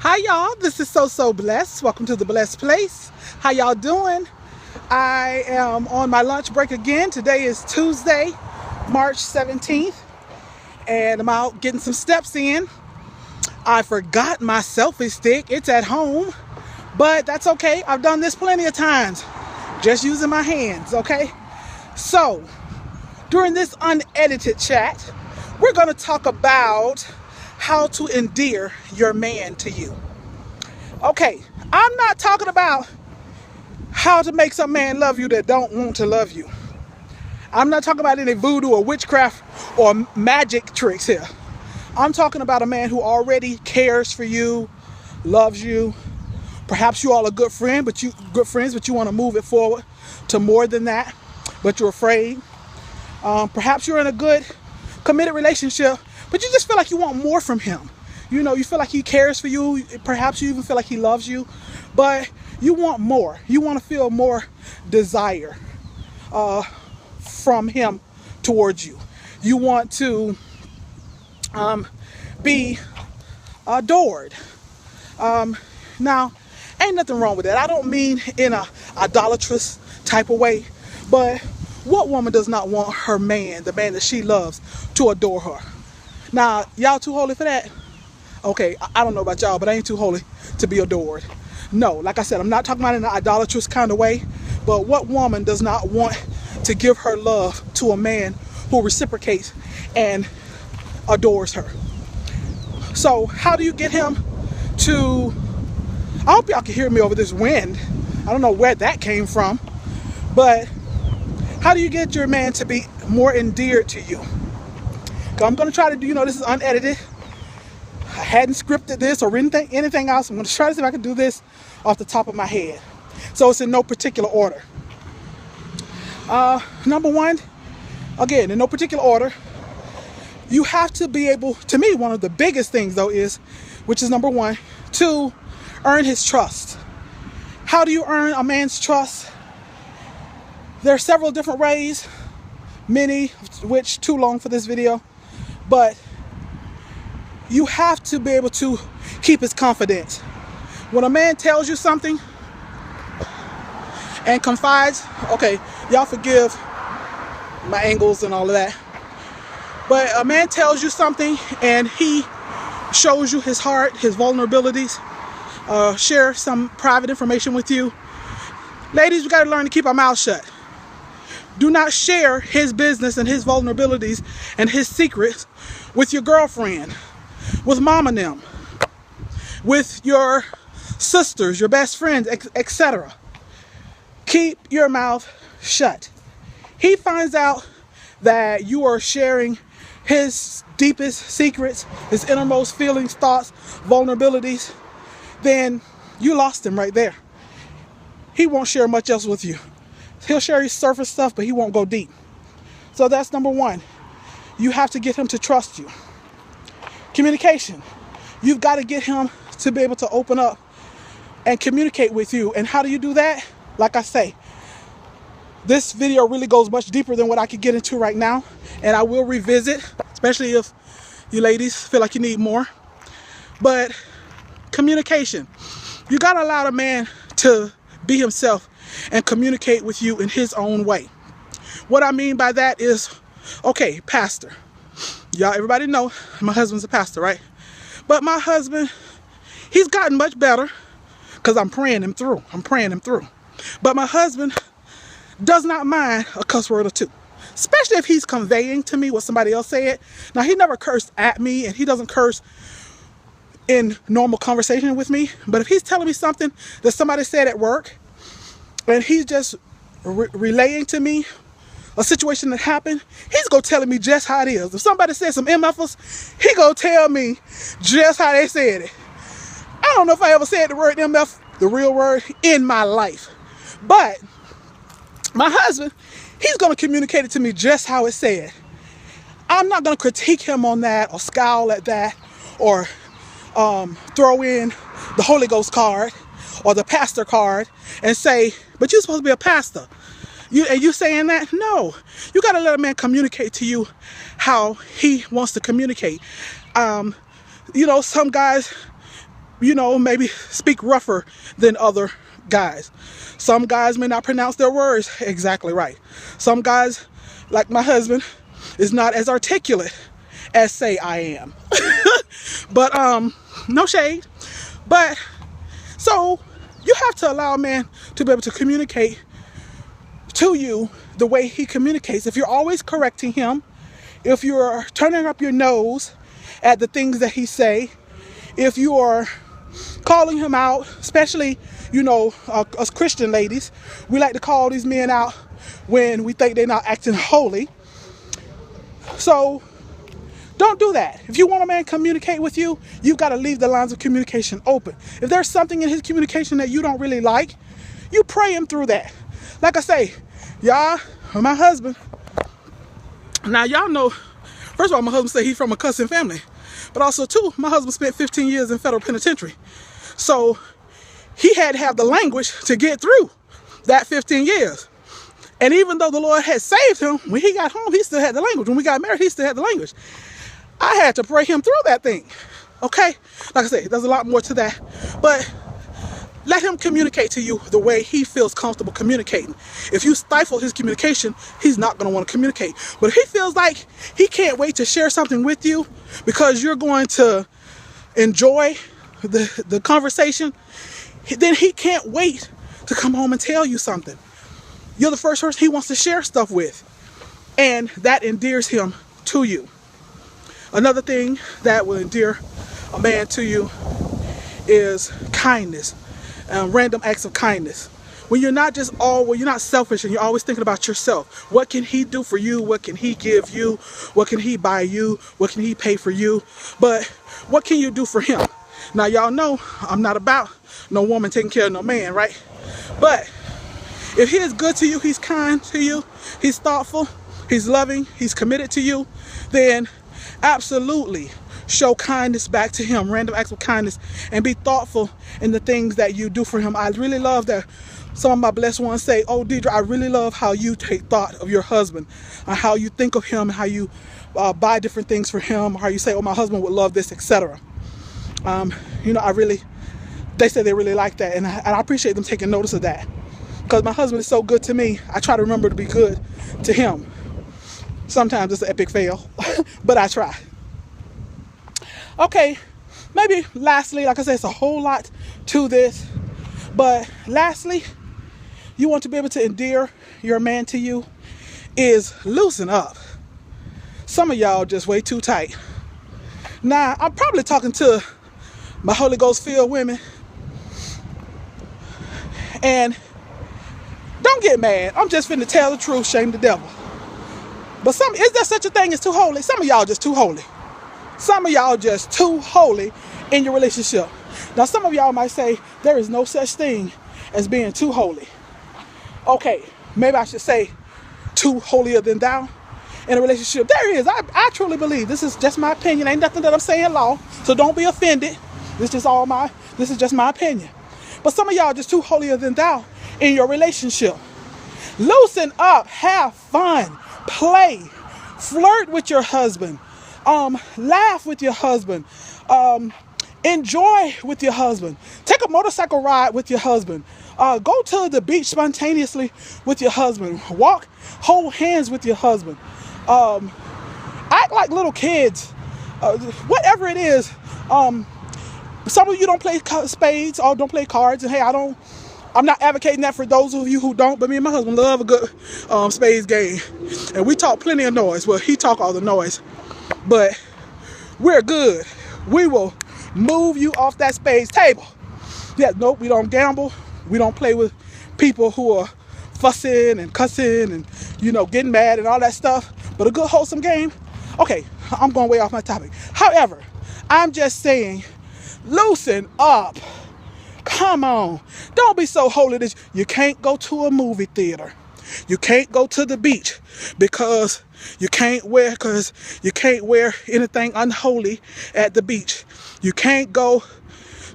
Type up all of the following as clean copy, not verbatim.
Hi y'all, this is So Blessed. Welcome to the Blessed Place. How y'all doing? I am on my lunch break again. Today is Tuesday, March 17th, and I'm out getting some steps in. I forgot my selfie stick. It's at home, but that's okay. I've done this plenty of times, just using my hands, okay? So, during this unedited chat, we're going to talk about how to endear your man to you. Okay, I'm not talking about how to make some man love you that don't want to love you. I'm not talking about any voodoo or witchcraft or magic tricks here. I'm talking about a man who already cares for you, loves you. Perhaps you all are good friends, but you want to move it forward to more than that, but you're afraid. Perhaps you're in a good, committed relationship, but you just feel like you want more from him. You know, you feel like he cares for you. Perhaps you even feel like he loves you, but you want more. You want to feel more desire from him towards you. You want to be adored. Now, ain't nothing wrong with that. I don't mean in a idolatrous type of way, but what woman does not want her man, the man that she loves, to adore her? Now, y'all too holy for that? Okay, I don't know about y'all, but I ain't too holy to be adored. No, like I said, I'm not talking about in an idolatrous kind of way, but what woman does not want to give her love to a man who reciprocates and adores her? So how do you get him to... I hope y'all can hear me over this wind. I don't know where that came from, but how do you get your man to be more endeared to you? I'm going to try to do, this is unedited. I hadn't scripted this or anything else. I'm going to try to see if I can do this off the top of my head. So it's in no particular order. Number one, again, in no particular order, you have to be able, to me, one of the biggest things though is, which is number one, to earn his trust. How do you earn a man's trust? There are several different ways, many which too long for this video, but you have to be able to keep his confidence. When a man tells you something and confides, okay, y'all forgive my angles and all of that, but a man tells you something and he shows you his heart, his vulnerabilities, share some private information with you. Ladies, we got to learn to keep our mouths shut. Do not share his business and his vulnerabilities and his secrets with your girlfriend, with mom and them, with your sisters, your best friends, etc. Keep your mouth shut. He finds out that you are sharing his deepest secrets, his innermost feelings, thoughts, vulnerabilities, then you lost him right there. He won't share much else with you. He'll share his surface stuff, but he won't go deep. So that's number one. You have to get him to trust you. Communication. You've got to get him to be able to open up and communicate with you. And how do you do that? Like I say, this video really goes much deeper than what I could get into right now. And I will revisit, especially if you ladies feel like you need more. But communication. You got to allow a man to be himself and communicate with you in his own way. What I mean by that is, okay, pastor. Y'all, everybody know my husband's a pastor, right? But my husband, he's gotten much better because I'm praying him through. But my husband does not mind a cuss word or two, especially if he's conveying to me what somebody else said. Now, he never cursed at me and he doesn't curse in normal conversation with me. But if he's telling me something that somebody said at work and he's just relaying to me a situation that happened, he's gonna telling me just how it is. If somebody said some MFers, he gonna tell me just how they said it. I don't know if I ever said the word MF, the real word, in my life. But my husband, he's gonna communicate it to me just how it's said. I'm not gonna critique him on that or scowl at that or throw in the Holy Ghost card or the pastor card and say, but you're supposed to be a pastor. You saying that? No. You got to let a man communicate to you how he wants to communicate. Some guys maybe speak rougher than other guys. Some guys may not pronounce their words exactly right. Some guys, like my husband, is not as articulate as, say, I am. But no shade. But so you have to allow a man to be able to communicate to you the way he communicates. If you're always correcting him, if you're turning up your nose at the things that he say, if you are calling him out, especially, us Christian ladies, we like to call these men out when we think they're not acting holy. So don't do that. If you want a man to communicate with you, you've got to leave the lines of communication open. If there's something in his communication that you don't really like, you pray him through that. Like I say, y'all, my husband, now y'all know, first of all, my husband said he's from a cussing family. But also, too, my husband spent 15 years in federal penitentiary. So he had to have the language to get through that 15 years. And even though the Lord had saved him, when he got home, he still had the language. When we got married, he still had the language. I had to pray him through that thing. Okay? Like I said, there's a lot more to that. But let him communicate to you the way he feels comfortable communicating. If you stifle his communication, he's not going to want to communicate. But if he feels like he can't wait to share something with you because you're going to enjoy the conversation, then he can't wait to come home and tell you something. You're the first person he wants to share stuff with. And that endears him to you. Another thing that will endear a man to you is kindness. Random acts of kindness. When you're not you're not selfish and you're always thinking about yourself. What can he do for you? What can he give you? What can he buy you? What can he pay for you? But what can you do for him? Now, y'all know I'm not about no woman taking care of no man, right? But if he is good to you, he's kind to you, he's thoughtful, he's loving, he's committed to you, then absolutely show kindness back to him, random acts of kindness, and be thoughtful in the things that you do for him. I really love that some of my blessed ones say, "Oh, Deidre, I really love how you take thought of your husband, and how you think of him, and how you buy different things for him, or how you say, oh, my husband would love this, etc." They say they really like that, and I appreciate them taking notice of that, because my husband is so good to me. I try to remember to be good to him. Sometimes it's an epic fail, but I try. Okay, maybe lastly, like I said, it's a whole lot to this, but lastly, you want to be able to endear your man to you is loosen up. Some of y'all just way too tight. Now, I'm probably talking to my Holy Ghost filled women, and don't get mad. I'm just finna tell the truth, shame the devil. But is there such a thing as too holy? Some of y'all just too holy. Some of y'all just too holy in your relationship. Now, some of y'all might say there is no such thing as being too holy. Okay, maybe I should say too holier than thou in a relationship. There is. I truly believe. This is just my opinion. Ain't nothing that I'm saying law. So don't be offended. This is just my opinion. But some of y'all just too holier than thou in your relationship. Loosen up. Have fun. Play. Flirt with your husband. Laugh with your husband. Enjoy with your husband. Take a motorcycle ride with your husband. Go to the beach spontaneously with your husband. Hold hands with your husband. Act like little kids. Whatever it is. Some of you don't play spades or don't play cards. And hey, I'm not advocating that for those of you who don't, but me and my husband love a good spades game. And we talk plenty of noise. Well, he talk all the noise. But we're good. We will move you off that spades table. Yeah, nope, we don't gamble. We don't play with people who are fussing and cussing and, getting mad and all that stuff. But a good wholesome game. Okay, I'm going way off my topic. However, I'm just saying, loosen up. Come on. Don't be so holy that you can't go to a movie theater. You can't go to the beach because you can't wear anything unholy at the beach. You can't go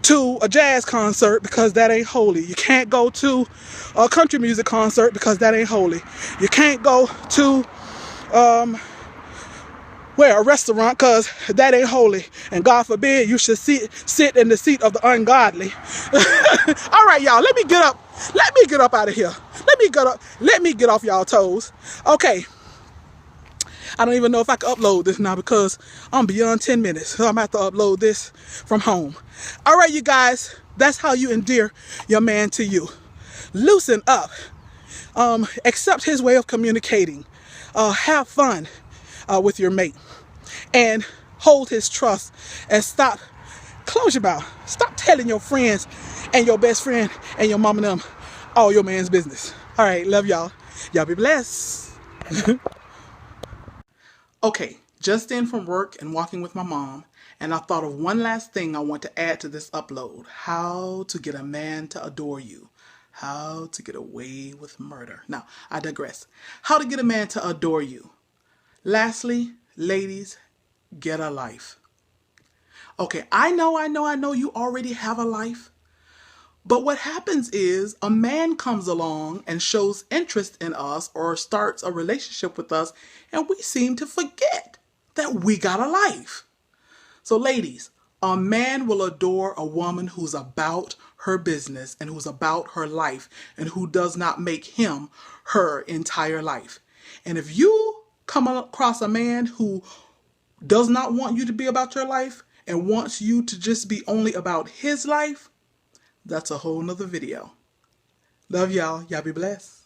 to a jazz concert because that ain't holy. You can't go to a country music concert because that ain't holy. You can't go to a restaurant, because that ain't holy. And God forbid you should sit in the seat of the ungodly. All right, y'all, let me get up. Let me get up out of here. Let me get up. Let me get off y'all toes. Okay. I don't even know if I can upload this now because I'm beyond 10 minutes. So I'm going to have to upload this from home. All right, you guys. That's how you endear your man to you. Loosen up. Accept his way of communicating. Have fun with your mate. And hold his trust. And stop. Close your mouth. Stop telling your friends and your best friend and your mom and them all your man's business. All right. Love y'all. Y'all be blessed. Okay, just in from work and walking with my mom, and I thought of one last thing I want to add to this upload. How to get a man to adore you. How to get away with murder. Now, I digress. How to get a man to adore you. Lastly, ladies, get a life. Okay, I know you already have a life. But what happens is a man comes along and shows interest in us or starts a relationship with us, and we seem to forget that we got a life. So ladies, a man will adore a woman who's about her business and who's about her life and who does not make him her entire life. And if you come across a man who does not want you to be about your life and wants you to just be only about his life, that's a whole nother video. Love y'all. Y'all be blessed.